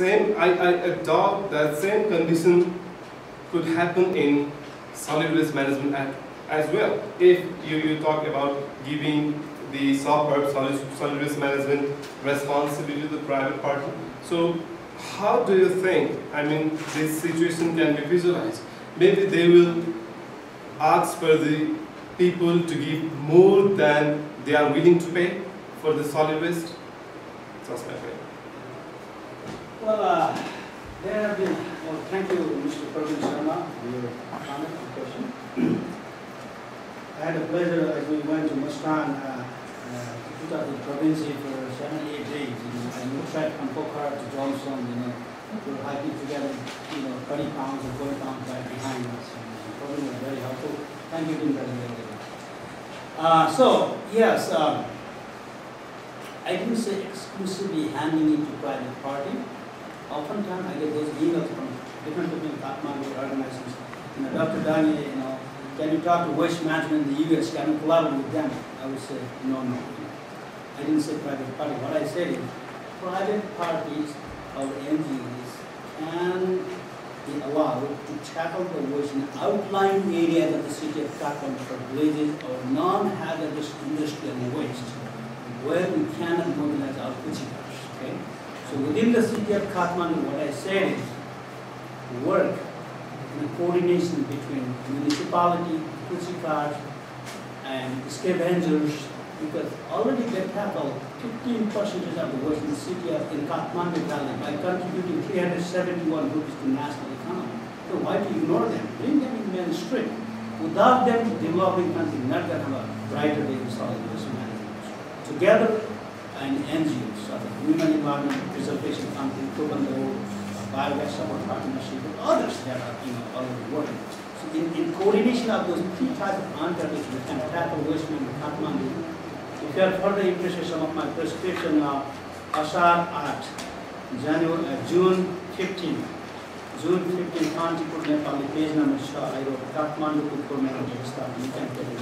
I doubt that same condition could happen in solid waste management as well. If you talk about giving the solid waste management responsibility to the private party. So how do you think, I mean, this situation can be visualized? Maybe they will ask for the people to give more than they are willing to pay for the solid waste? That's my point. Well, there have been, well, thank you, Mr. Praveen Sharma, for your comment and question. I had a pleasure as we went to Mustang to put out the province for 7-8 days. And we trekked from Pokhara to Johnson, we were hiking together, 20 pounds or 40 pounds right behind us. And Praveen was very helpful. Thank you, Dean President. So, yes, I didn't say exclusively handing it to private party. Oftentimes I get those emails from different Kathmandu organizations. Dr. Dangi, can you talk to waste management in the US? Can you collaborate with them? I would say, no. I didn't say private party. What I said is, private parties or NGOs can be allowed to tackle the waste in outlying areas of the city of Kathmandu for villages or non-hazardous industrial waste, where we cannot mobilize our kuchikars. Okay? So within the city of Kathmandu, what I said is work in a coordination between municipality, kuchikars, and scavengers, because already they tackle 15% of the waste in the city of Kathmandu Valley by contributing 371 rupees to national economy. So why do you ignore them? Bring them in mainstream. Without them, developing country not going to have a brighter day of solid waste management. Together, and NGOs, such as Women Environment Preservation Company, Tribhuvan, Biogas Support Partnership, and others that are already working. So in coordination of those three types of entities, we can tackle waste management in Kathmandu. If you are further interested, some of my prescription Ashar at June 15, Kantipur, Nepal, the page number I wrote Kathmandu Kultur Management Staff. You can get it.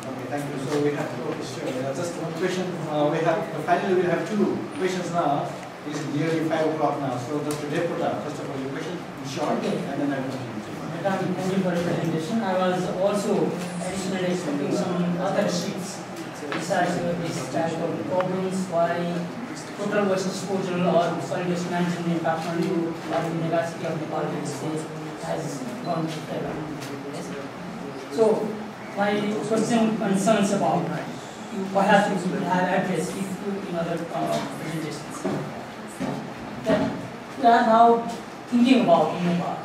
Okay, thank you. So we have just one question. Finally we have two questions now. It's nearly 5 o'clock now. So Dr. Deputa, first of all, your question in short, and then I will continue. Thank you for the presentation. I was also additionally expecting some other sheets besides this type of problems why total waste disposal or solid waste management in Kathmandu, like the University of Nepal has gone to 7. So my question concerns about perhaps you have addressed in other presentations. That we are now thinking about in Nepal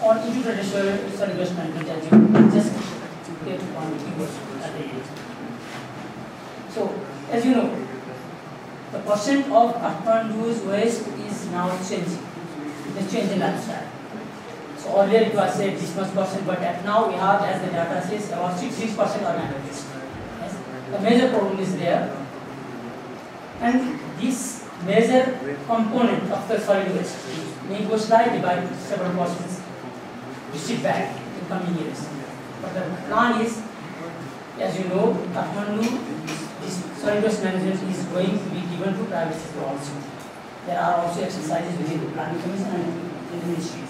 on intertraditional solid waste management as you just get one keywords at the end. So, as you know, the percent of Kathmandu's waste is now changing. It's changing lifestyle. So earlier it was said this much percent, but now we have, as the data says, about 6% organic waste. Yes? The major problem is there, and this major component of the solid waste may go slightly by several percent receipt back in coming years. But the plan is, as you know, Kathmandu, this solid waste management is going to be given to private sector also. There are also exercises within the planning commission and in the ministry.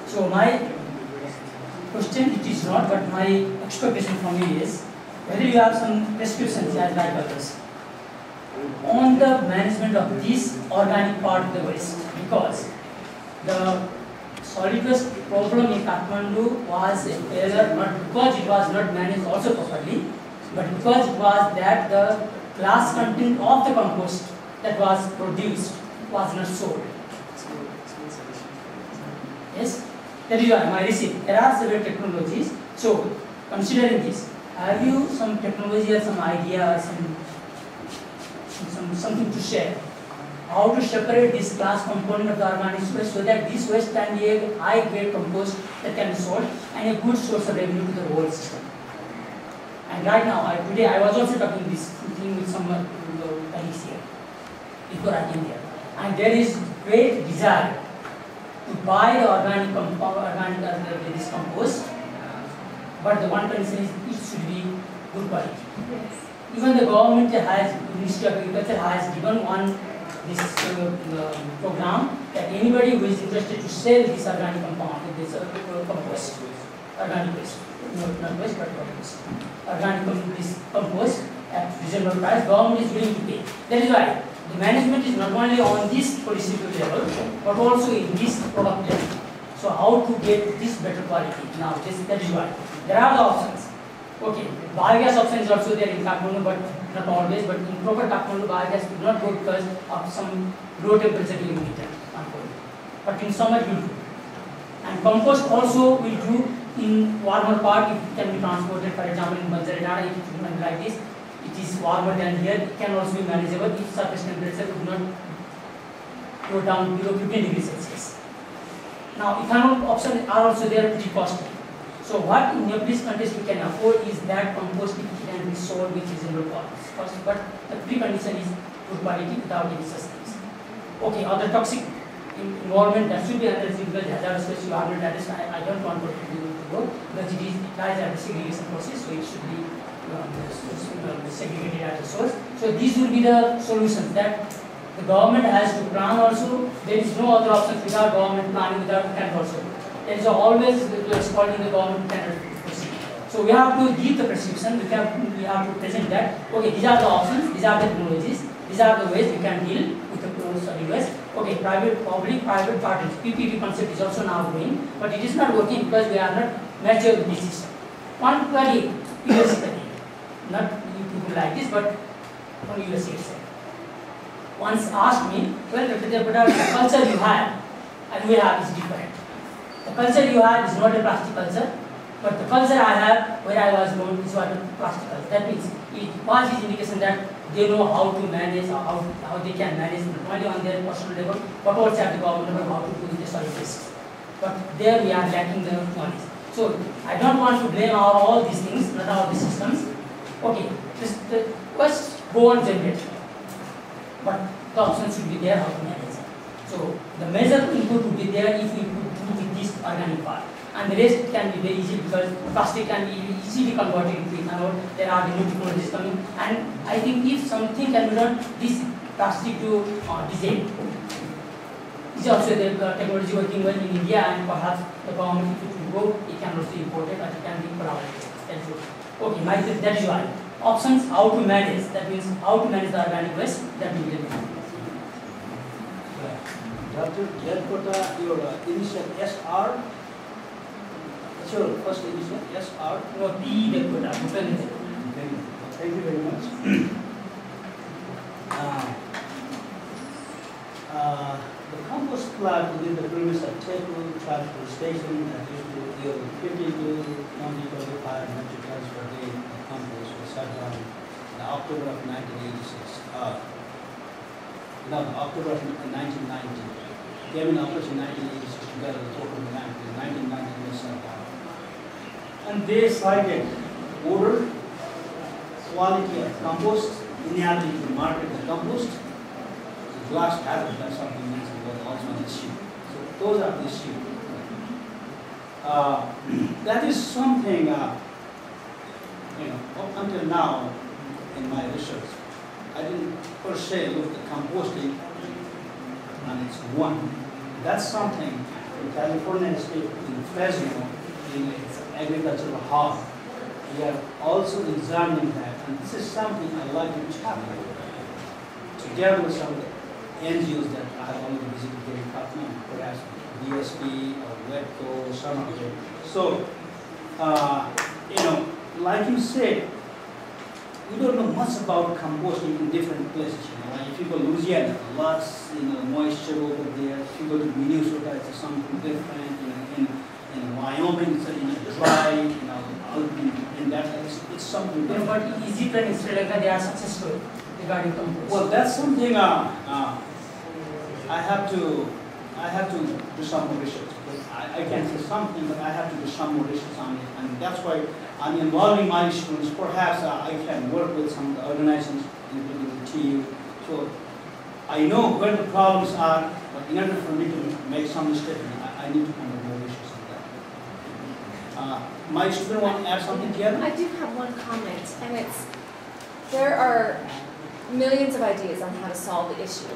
So my question, it is not, but my expectation from you is whether you have some prescriptions as like others on the management of this organic part of the waste, because the solid waste problem in Kathmandu was a failure, not because it was not managed also properly, but because it was that the glass content of the compost that was produced was not sold. Yes, there you are, my receipt. There are several technologies. So, considering this, have you some technology or some idea or something to share? How to separate this glass component of the organic waste so that this waste can be a high-grade compost that can be sold and a good source of revenue to the whole system. And right now, today I was also talking this thing with some colleagues here before I came here, and there is great desire to buy the organic this compost, but the one condition is it should be good quality. Even the government has, Ministry of Agriculture has given one this program that anybody who is interested to sell this organic compound, this compost, organic waste, not waste but compost, organic this compost at reasonable price, government is willing to pay. That is why the management is not only on this policy level, but also in this product level. So how to get this better quality? Now that is why there are the options. Okay, biogas option is also there in Kathmandu, but not always. But in proper Kathmandu, biogas will not go because of some low temperature during winter. But in summer it will do. And compost also will do in warmer part. It can be transported, for example, in Banjaradana, if it is like this, it is warmer than here. It can also be manageable if surface temperature would not go down below 15 degrees Celsius. Now, ethanol options are also there, pretty costly. So what in Nepalese countries we can afford is that compost can be sold with reasonable cost. But the precondition is good quality without any such things. Okay, other toxic environment that should be addressed because hazardous waste you already addressed. I don't want to go because it lies at the segregation process, so it should be segregated at the source. So these will be the solutions that the government has to plan also. There is no other option without government planning, without can also. There is always calling the government cannot proceed. So we have to give the prescription, we have to present that, okay, these are the options, these are the technologies, these are the ways we can deal with the solid waste. Okay, private, public, private partners, PPP concept is also now going, but it is not working because we are not mature with this system. One colleague, USA, not people like this, but from USA itself, once asked me, well, the culture you have and we have is different. The culture you have is not a plastic culture, but the culture I have where I was born is what a plastic culture. That means it was his indication that they know how to manage, how they can manage not only on their personal level, but also at the government level, how to do the solid waste. But there we are lacking the knowledge. So I don't want to blame all these things, not all these systems. Okay, first go on generate, but the option should be there how to manage. So the major input would be there if we could do with this organic part. And the rest can be very easy because plastic can be easily converted into ethanol. There are the new technologies coming. And I think if something can be done, this plastic to design is also the technology working well in India, and perhaps the government, if it will go, it can also import it, but it can be collaborated. Okay, that is why. Options how to manage, that means how to manage the organic waste, that will be the Dr. Jadkota, your initial SR, what's your first initial? SR? No, P. Jadkota. Thank you very much. The compost plant within the premise of Tribhuvan transport station that used to yield 50 to 25 metric tons per day of compost was shut down in October of 1986. October of 1990. Came in operation 1986 together with total demand in 1990 was shut down. And they cited odor, quality of compost, inability to market the compost, the glass hazard, that's something mentioned was also an issue. So those are the issues. That is something, up until now in my research, I didn't per se look at composting and it's one. That's something in California State, in Fresno, in its agricultural hub. We are also examining that, and this is something I'd like to challenge together with some of the NGOs that I have already visited here in Kathmandu, perhaps DSP or WEDCO, some of them. So, like you said, we don't know much about composting in different places. Like if you go to Louisiana, lots moisture over there. If you go to Minnesota, it's something different. In Wyoming, it's dry. In that it's something different. But Egypt and Sri Lanka, they are successful regarding compost. Well, that's something I have to do some more research. I can say something, but I have to do some more research on it, and that's why I'm involving my students. Perhaps I can work with some of the organizations, including the TU. So I know where the problems are, but in order for me to make some statement, I need to come with more research on that. My student want to add something together? I do have one comment, and it's there are millions of ideas on how to solve the issue.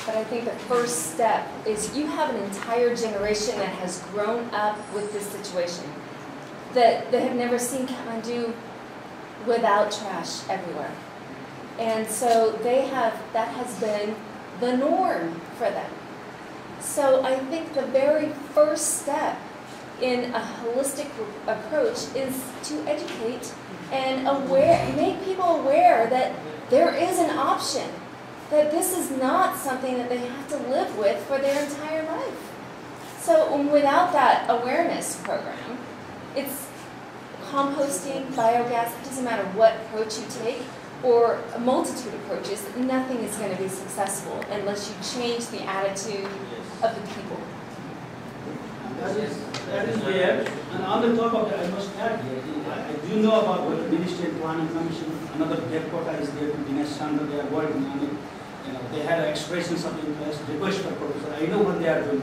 But I think the first step is you have an entire generation that has grown up with this situation, that they have never seen Kathmandu without trash everywhere. And so that has been the norm for them. So I think the very first step in a holistic approach is to educate and make people aware that there is an option, that this is not something that they have to live with for their entire life. So without that awareness program, it's composting, biogas, it doesn't matter what approach you take, or a multitude of approaches, nothing is going to be successful unless you change the attitude of the people. That is there. And on the top of that, I must add here, I do know about what the Ministry of Planning Commission, another headquarter is there, Dinesh Chandra, they are working on it. You know, they had expressions of interest, request for proposal. I know what they are doing.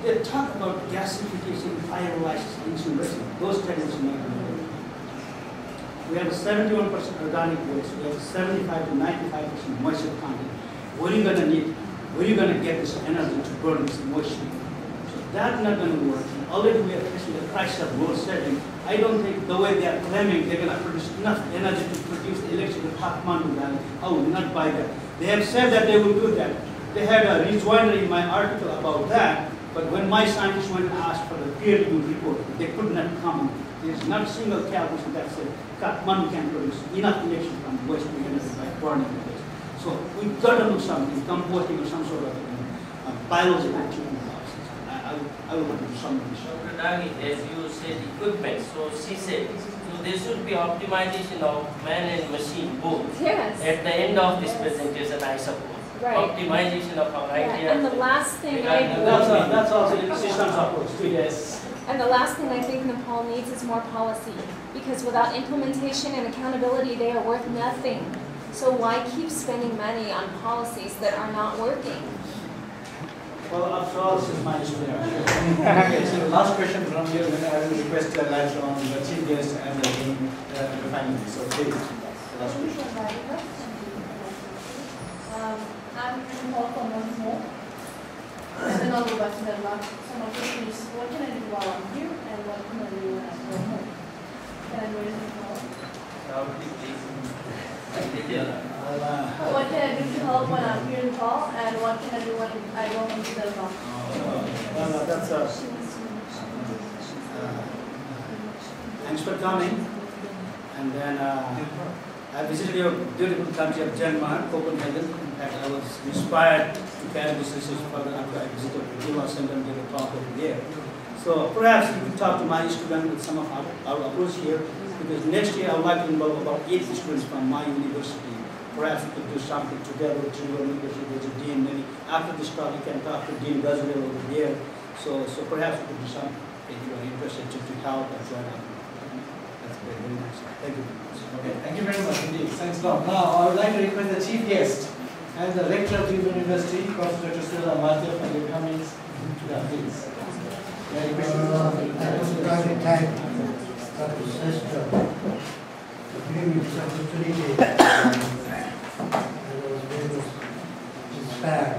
They talk about gasification, pyrolysis, incineration. Those techniques are not going to work. We have a 71% organic waste. We have a 75 to 95% moisture content. What are you going to need? Where are you going to get this energy to burn this moisture? So that's not going to work. And already we are facing the crisis of load shedding. I don't think the way they are claiming they're going to produce enough energy to produce the electricity in Kathmandu Valley. I will not buy that. They have said that they will do that. They had a rejoinder in my article about that. But when my scientists went and asked for the peer-reviewed report, they could not come. There's not a single calculation that said Kathmandu can produce enough electricity from waste energy by burning the waste. So we've got to do something, composting or some sort of biological treatment process. I will want to do something. Dr. Dangi, as you said, equipment. So she said, so there should be optimization of man and machine both. Yes. At the end of this presentation, I suppose. Right. Optimization of our ideas. And the last thing That's also in the systems approach too. Yes. And the last thing I think Nepal needs is more policy, because without implementation and accountability, they are worth nothing. So why keep spending money on policies that are not working? Well, after all, this is my experience. Okay, so last question from here, then I will request later on the chief guest and the dean the finally. So please, the last question. I'm Nepal for months more. And then I'll go back to Denmark. So my question is, what can I do while I'm here, and what can I do when I go home? Can I do anything else? What can I do to help when I'm here in Nepal, and what can I do when I go home to Denmark? That's thanks for coming. And then I visited your beautiful country of Denmark, Copenhagen. In fact, I was inspired to carry this research further after I visited the Tribhuvan Center and did a talk over there. So perhaps you could talk to my students with some of our approach here, because next year I would like to involve about 8 students from my university. Perhaps we could do something together with Tribhuvan University. There's a dean. Maybe after this talk, you can talk to Dean Gazarel over there. So perhaps we could do something if you are interested to help and join up. That's very, very nice. Thank you very much. Okay, thank you very much indeed. Thanks a lot. Now I would like to request the chief guest and the lecturer of Tribhuvan University, Professor Dr. Srila Madhya, for the comments. Yeah, please. I was trying to thank Dr. Sister for giving me this opportunity. I was very much inspired